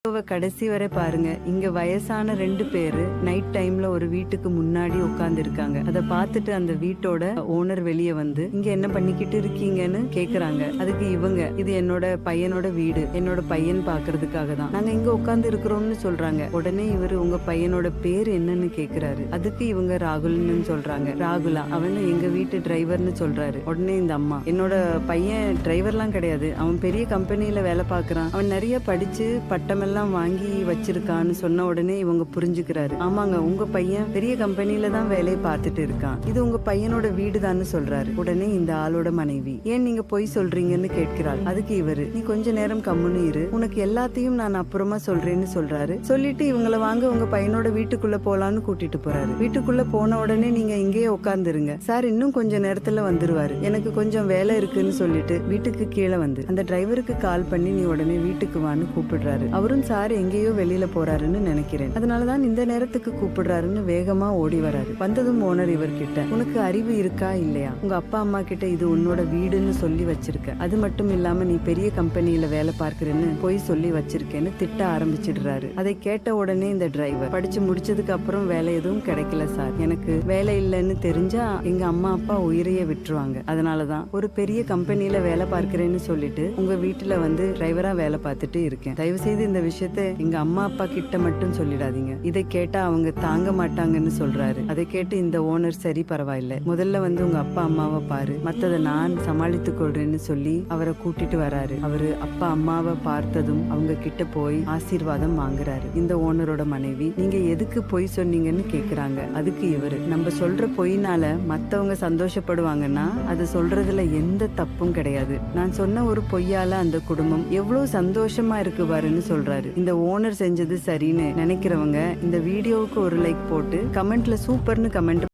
கடைசி வரை பாருங்க. இங்க வயசான 2 பேரு நைட் டைம்ல ஒரு வீட்டுக்கு முன்னாடி உட்கார்ந்து இருக்காங்க. அதை பார்த்துட்டு அந்த வீட்டோட ஓனர் வெளியே வந்து இங்க என்ன பண்ணிக்கிட்டு இருக்கீங்கன்னு கேக்குறாங்க. அதுக்கு இவங்க, இது என்னோட பையனோட வீடு, என்னோட பையன் பாக்குறதுக்காக தான் நாங்க இங்க உட்கார்ந்து இருக்கிறோம்னு சொல்றாங்க. உடனே இவரு உங்க பையனோட பேர் என்னன்னு கேக்குறாரு. அதுக்கு இவங்க ராகுல்னு சொல்றாங்க. ராகுலா, அவன் எங்க வீட்டு டிரைவர்னு சொல்றாரு. உடனே இந்த அம்மா, என்னோட பையன் டிரைவர்லாம் கிடையாது, அவன் பெரிய கம்பெனில வேலை பார்க்கறான், அவன் நிறைய படிச்சு பட்டமெல்லாம் வாங்கி வச்சிருக்கான்னு சொன்ன உடனே இவங்க புரிஞ்சுக்கிறாரு. ஆமாங்க, உங்க பையன் பெரிய கம்பெனில தான் வேலையை பார்த்துட்டு இருக்கான், இது உங்க பையனோட வீடுதான்னு சொல்றாரு. உடனே இந்த ஆளோட மனைவி, ஏன் நீங்க பொய் சொல்றீங்கன்னு கேட்கிறாள். அதுக்கு இவரு, நீ கொஞ்ச நேரம் கம்முன்னு இரு, உனக்கு எல்லாத்தையும் நான் அப்புறமா சொல்றேன்னு சொல்றாரு. சொல்லிட்டு இவங்களை வாங்க உங்க பையனோட வீட்டுக்குள்ள போலான்னு கூட்டிட்டு போறாரு. வீட்டுக்குள்ள போன உடனே நீங்க இங்கேயே உட்கார்ந்துருங்க சார், இன்னும் கொஞ்ச நேரத்துல வந்துருவாரு, எனக்கு கொஞ்சம் வேலை இருக்குன்னு சொல்லிட்டு வீட்டுக்கு கீழே வந்து அந்த டிரைவருக்கு கால் பண்ணி நீ உடனே வீட்டுக்கு வான்னு கூப்பிடுறாரு. அவரும் சார் எங்கேயோ வெளியில போறாருன்னு நினைக்கிறேன், அதனாலதான் இந்த நேரத்துக்கு கூப்பிடுறாருன்னு வேகமா ஓடி வராரு. வந்ததும் ஓனர் இவர்கிட்ட, உனக்கு அறிவு இருக்கா இல்லையா, உங்க அப்பா அம்மா கிட்ட இது உன்னோட வீடுன்னு சொல்லி வச்சிருக்க, அது மட்டும் இல்லாம நீ பெரிய கம்பெனியில வேலை பார்க்கிறேன்னு போய் சொல்லி வச்சிருக்கேன்னு திட்ட ஆரம்பிச்சிடுறாரு. அதை கேட்ட உடனே இந்த டிரைவர், படிச்சு முடிச்சதுக்கு அப்புறம் வேலை எதுவும் கிடைக்கல சார், எனக்கு வேலை இல்லைன்னு தெரிஞ்சா எங்க அம்மா அப்பா உயிரையே விட்டுருவாங்க, அதனாலதான் ஒரு பெரிய கம்பெனியில வேலை பார்க்கிறேன்னு சொல்லிட்டு உங்க வீட்டுல வந்து டிரைவரா வேலை பார்த்துட்டு இருக்கேன், தயவு செய்து இந்த விஷயத்த எங்க அம்மா அப்பா கிட்ட மட்டும் சொல்லிடாதீங்க, இதை கேட்டா அவங்க தாங்க மாட்டாங்கன்னு சொல்றாரு. அதை கேட்டு இந்த ஓனர், சரி பரவாயில்ல, முதல்ல வந்து உங்க அப்பா அம்மாவை பாரு, மத்ததை நான் சமாளித்துக் கொள்றேன்னு சொல்லி அவரை கூட்டிட்டு வராரு. அவரு அப்பா அம்மாவை பார்த்ததும் அவங்க கிட்ட போய் ஆசீர்வாதம் வாங்குறாரு. இந்த ஓனரோட மனைவி, நீங்க எதுக்கு பொய் சொன்னீங்கன்னு கேக்குறாங்க. அதுக்கு இவரு, நம்ம சொல்ற பொய்னால மத்தவங்க சந்தோஷப்படுவாங்கன்னா அது சொல்றதுல எந்த தப்பும் கிடையாது, நான் சொன்ன ஒரு பொய்யால அந்த குடும்பம் எவ்வளவு சந்தோஷமா இருக்கு பாருன்னு சொல்றாரு. இந்த ஓனர் செஞ்சது சரின்னு நினைக்கிறவங்க இந்த வீடியோவுக்கு ஒரு லைக் போட்டு கமெண்ட்ல சூப்பர்னு கமெண்ட்